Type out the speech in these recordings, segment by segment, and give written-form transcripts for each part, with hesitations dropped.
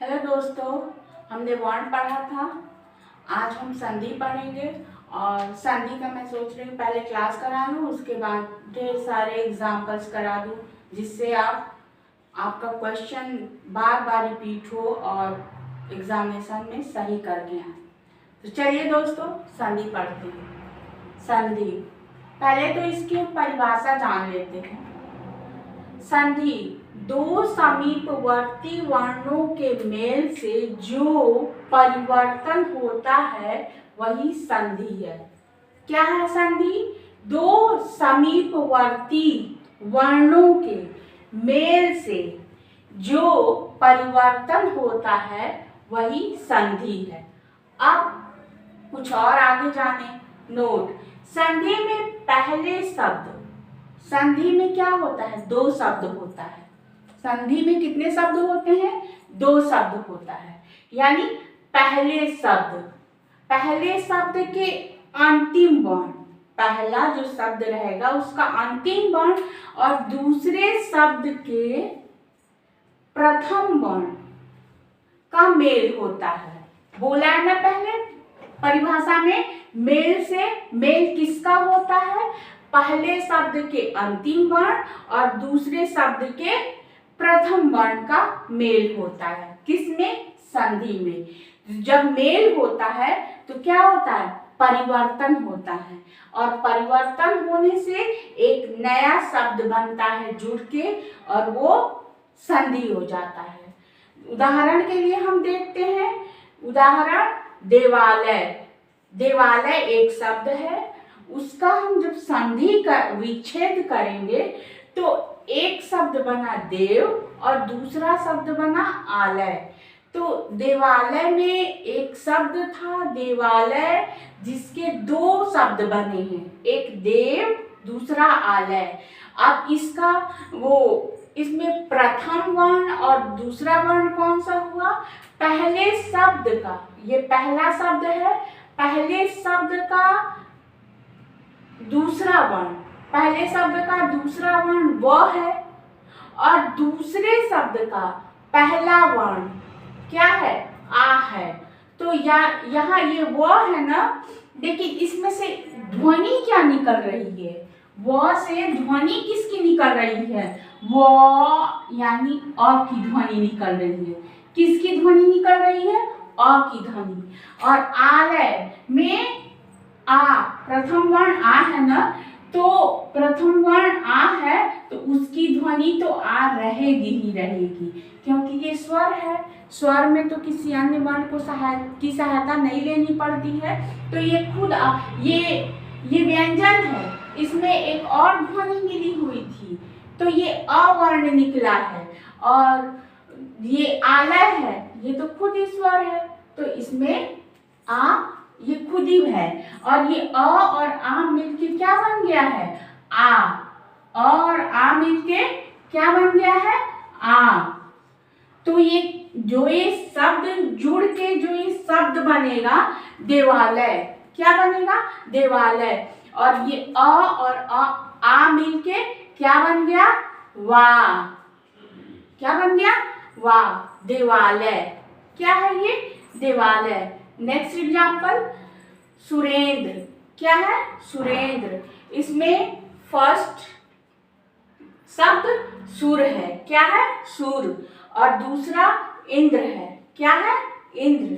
Hello दोस्तों, हमने वर्ण पढ़ा था। आज हम संधि पढ़ेंगे और संधि का मैं सोच रही हूँ पहले क्लास करा लूँ, उसके बाद ढेर सारे एग्जाम्पल्स करा दूँ जिससे आपका क्वेश्चन बार बार रिपीट हो और एग्जामिनेशन में सही करके आए। तो चलिए दोस्तों, संधि पढ़ते हैं। संधि, पहले तो इसकी परिभाषा जान लेते हैं। संधि दो समीपवर्ती वर्णों के मेल से जो परिवर्तन होता है वही संधि है। क्या है संधि? दो समीपवर्ती वर्णों के मेल से जो परिवर्तन होता है वही संधि है। अब कुछ और आगे जाने। नोट, संधि में पहले शब्द, संधि में क्या होता है? दो शब्द होता है। संधि में कितने शब्द होते हैं? दो शब्द होता है। यानी पहले शब्द के अंतिम वर्ण, पहला जो शब्द रहेगा उसका अंतिम वर्ण और दूसरे शब्द के प्रथम वर्ण का मेल होता है। बोला है ना पहले परिभाषा में, मेल से मेल किसका होता है? पहले शब्द के अंतिम वर्ण और दूसरे शब्द के प्रथम वर्ण का मेल होता है। किसमें? संधि में। जब मेल होता है तो क्या होता है? परिवर्तन होता है और परिवर्तन होने से एक नया शब्द बनता है जुड़ के और वो संधि हो जाता है। उदाहरण के लिए हम देखते हैं, उदाहरण देवालय। देवालय एक शब्द है, उसका हम जब संधि का विच्छेद करेंगे तो एक शब्द बना देव और दूसरा शब्द बना आलय। तो देवालय में एक शब्द था देवालय जिसके दो शब्द बने हैं, एक देव दूसरा आलय। अब इसमें प्रथम वर्ण और दूसरा वर्ण कौन सा हुआ? पहले शब्द का, ये पहला शब्द है, पहले शब्द का दूसरा वर्ण, पहले शब्द का दूसरा वर्ण व है और दूसरे शब्द का पहला वर्ण क्या है? आ है। तो यहाँ ये व है ना, देखिए इसमें से ध्वनि क्या निकल रही है? व से ध्वनि किसकी निकल रही है? व यानी अ की ध्वनि निकल रही है। किसकी ध्वनि निकल रही है? अ की ध्वनि। और आलय में आ, प्रथम वर्ण आ है ना, तो प्रथम वर्ण आ है तो उसकी ध्वनि तो आ रहेगी ही रहेगी, क्योंकि ये स्वर है। स्वर में तो किसी अन्य वर्ण को की सहायता नहीं लेनी पड़ती है। तो ये खुद ये व्यंजन है, इसमें एक और ध्वनि मिली हुई थी तो ये अवर्ण निकला है। और ये आलय है, ये तो खुद ही स्वर है, तो इसमें ये खुद ही है। और ये अ और आ मिलके क्या बन गया है? आ। और आ मिलके क्या बन गया है? आ। तो ये शब्द जुड़ के जो ये शब्द बनेगा देवालय, क्या बनेगा? देवालय। और ये अ और आ मिलके क्या बन गया? वा। क्या बन गया? वा। देवालय। क्या है ये? देवालय। Next example, Surendra. क्या है? सुरेंद्र। इसमें फर्स्ट शब्द सुर है। क्या है? सुर। और दूसरा इंद्र है। क्या है? इंद्र।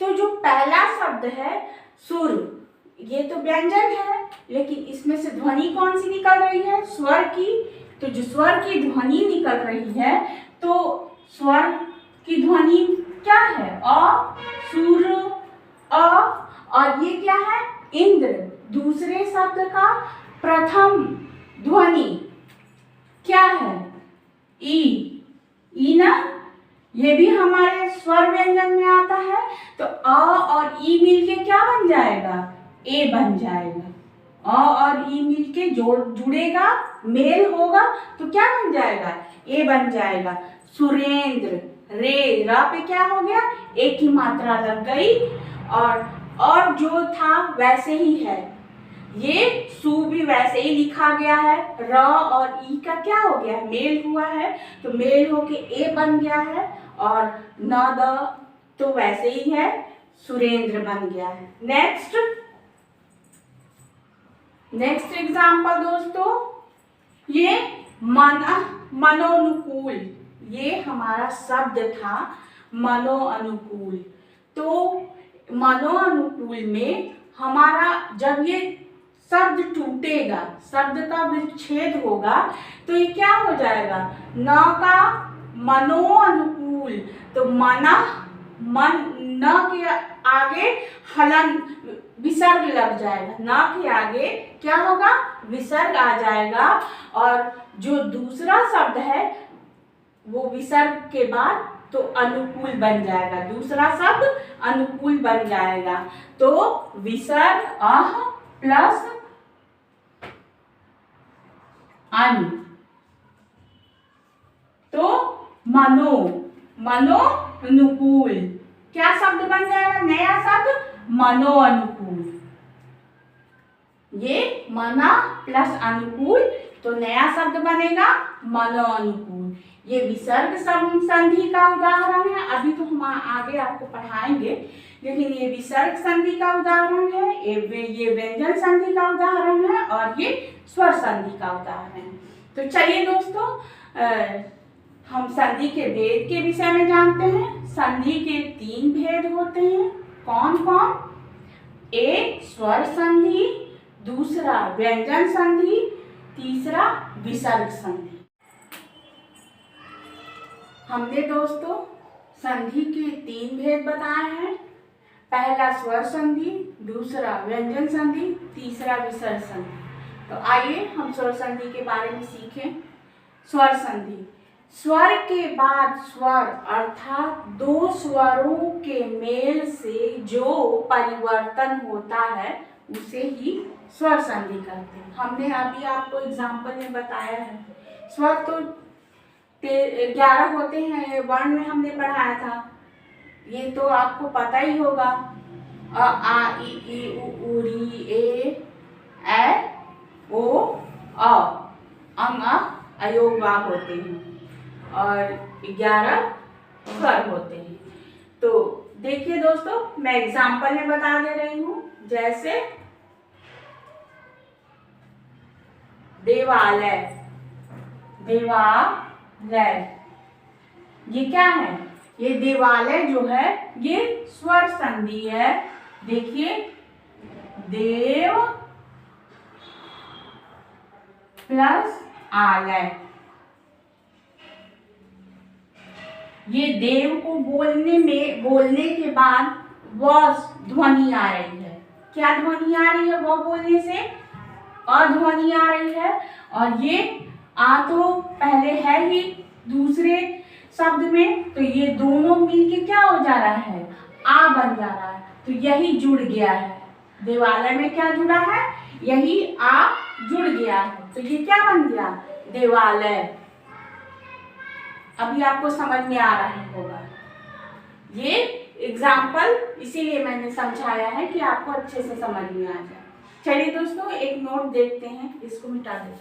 तो जो पहला शब्द है सुर, ये तो व्यंजन है, लेकिन इसमें से ध्वनि कौन सी निकल रही है? स्वर की। तो जो स्वर की ध्वनि निकल रही है, तो स्वर की ध्वनि क्या है? अ, सुर, अ। और ये क्या है? इंद्र। दूसरे शब्द का प्रथम ध्वनि क्या है? ई। ई ना, ये भी हमारे स्वर व्यंजन में आता है। तो अ और ई मिलके क्या बन जाएगा? ए बन जाएगा। अ और ई मिलके जुड़ेगा, मेल होगा तो क्या बन जाएगा? ए बन जाएगा। सुरेंद्र। रे, रा पे क्या हो गया? एक ही मात्रा लग गई और जो था वैसे ही है। ये सु भी वैसे ही लिखा गया है। र और ई का क्या हो गया? मेल हुआ है, तो मेल होके ए बन गया है और न द तो वैसे ही है, सुरेंद्र बन गया है। नेक्स्ट एग्जाम्पल दोस्तों, ये मनोनुकूल, ये हमारा शब्द था मनोअनुकूल। तो मनोअनुकूल में हमारा जब ये शब्द टूटेगा, शब्द का विच्छेद होगा, तो ये क्या हो जाएगा, न का मनोअनुकूल, तो न के आगे हलन विसर्ग लग जाएगा, न के आगे क्या होगा, विसर्ग आ जाएगा, और जो दूसरा शब्द है वो विसर्ग के बाद तो अनुकूल बन जाएगा, दूसरा शब्द अनुकूल बन जाएगा। तो विसर्ग अह प्लस अनु, तो मनोनुकूल क्या शब्द बन जाएगा, नया शब्द मनोअनुकूल। ये मना प्लस अनुकूल, तो नया शब्द बनेगा मनोअनुकूल। ये विसर्ग संधि का उदाहरण है, अभी तो हम आगे आपको पढ़ाएंगे, लेकिन ये विसर्ग संधि का उदाहरण है, ये व्यंजन संधि का उदाहरण है, और ये स्वर संधि का उदाहरण है। तो चलिए दोस्तों, हम संधि के भेद के विषय में जानते हैं। संधि के 3 भेद होते हैं, कौन कौन? एक स्वर संधि, दूसरा व्यंजन संधि, तीसरा विसर्ग संधि। हमने दोस्तों संधि के 3 भेद बताए हैं, पहला स्वर संधि, दूसरा व्यंजन संधि, तीसरा विसर्ग संधि। तो आइए हम स्वर संधि के बारे में सीखें। स्वर संधि, स्वर के बाद स्वर अर्थात 2 स्वरों के मेल से जो परिवर्तन होता है उसे ही स्वर संधि कहते हैं। हमने अभी आपको एग्जाम्पल में बताया है। स्वर तो 11 होते हैं, वर्ण में हमने पढ़ाया था, ये तो आपको पता ही होगा। अ आ इ ई उ री ए ओ अ, अंग अयोग वा होते हैं, और 11 स्वर होते हैं। तो देखिए दोस्तों, मैं एग्जाम्पल में बता दे रही हूँ, जैसे देवालय, देवालय, ये क्या है, ये देवालय जो है ये स्वर संधि है। देखिए, देव प्लस आलय, ये देव को बोलने के बाद वह ध्वनि आ रही है। क्या ध्वनि आ रही है? वो बोलने से अध्वनि आ रही है, और ये आ तो पहले है ही दूसरे शब्द में, तो ये दोनों मिलके क्या हो जा रहा है, आ बन जा रहा है। तो यही जुड़ गया है, देवालय में क्या जुड़ा है, यही आ जुड़ गया है, तो ये क्या बन गया, देवालय। अभी आपको समझ में आ रहा होगा। ये एग्जाम्पल इसीलिए मैंने समझाया है कि आपको अच्छे से समझ में आ जाए। चलिए दोस्तों, एक नोट देखते हैं, इसको मिटा देते हैं।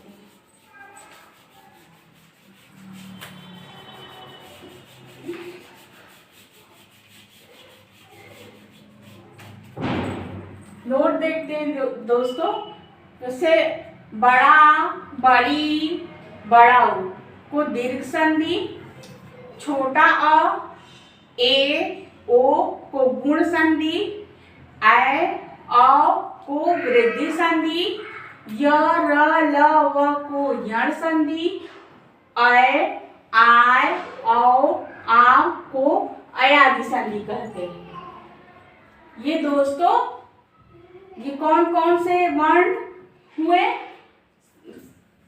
नोट देखते हैं दोस्तों। जैसे बड़ा, बड़ी, बड़ाऊ को दीर्घ संधि, छोटा अ, ए, ओ को गुण संधि, ऐ, औ को वृद्धि संधि, य, र, ल, व को यण संधि, ऐ, आय, औ, आव को अयादि संधि कहते हैं। ये दोस्तों, ये कौन कौन से वर्ण हुए,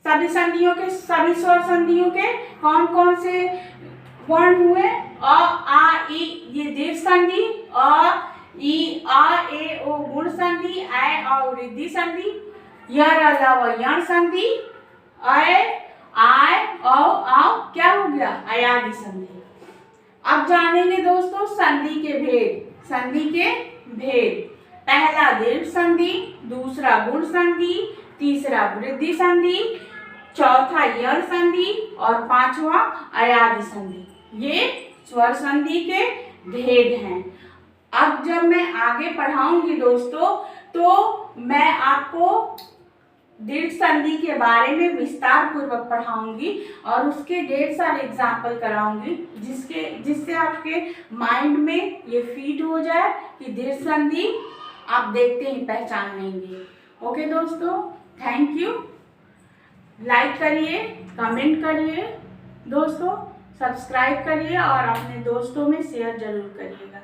सभी संधियों के, सभी स्वर संधियों के कौन कौन से वर्ण हुए? अ, आ, इ ये दीर्घ संधि, अ, ई, आ, ए, ओ गुण संधि, ऐ, औ वृद्धि संधि, य, र, ल, व यण संधि, ऐ, आय, औ, आव क्या हो गया, अयादि संधि। अब जानेंगे दोस्तों संधि के भेद। संधि के भेद, पहला दीर्घ संधि, दूसरा गुण संधि, तीसरा वृद्धि संधि, चौथा यण संधि, और 5वां अयादि संधि। ये स्वर संधि के भेद हैं। अब जब मैं आगे पढ़ाऊंगी दोस्तों, तो मैं आपको दीर्घ संधि के बारे में विस्तार पूर्वक पढ़ाऊंगी और उसके ढेर सारे एग्जाम्पल कराऊंगी, जिससे आपके माइंड में ये फीड हो जाए कि दीर्घ संधि आप देखते ही पहचान लेंगे। ओके दोस्तों, थैंक यू। लाइक करिए, कमेंट करिए दोस्तों, सब्सक्राइब करिए और अपने दोस्तों में शेयर जरूर करिएगा।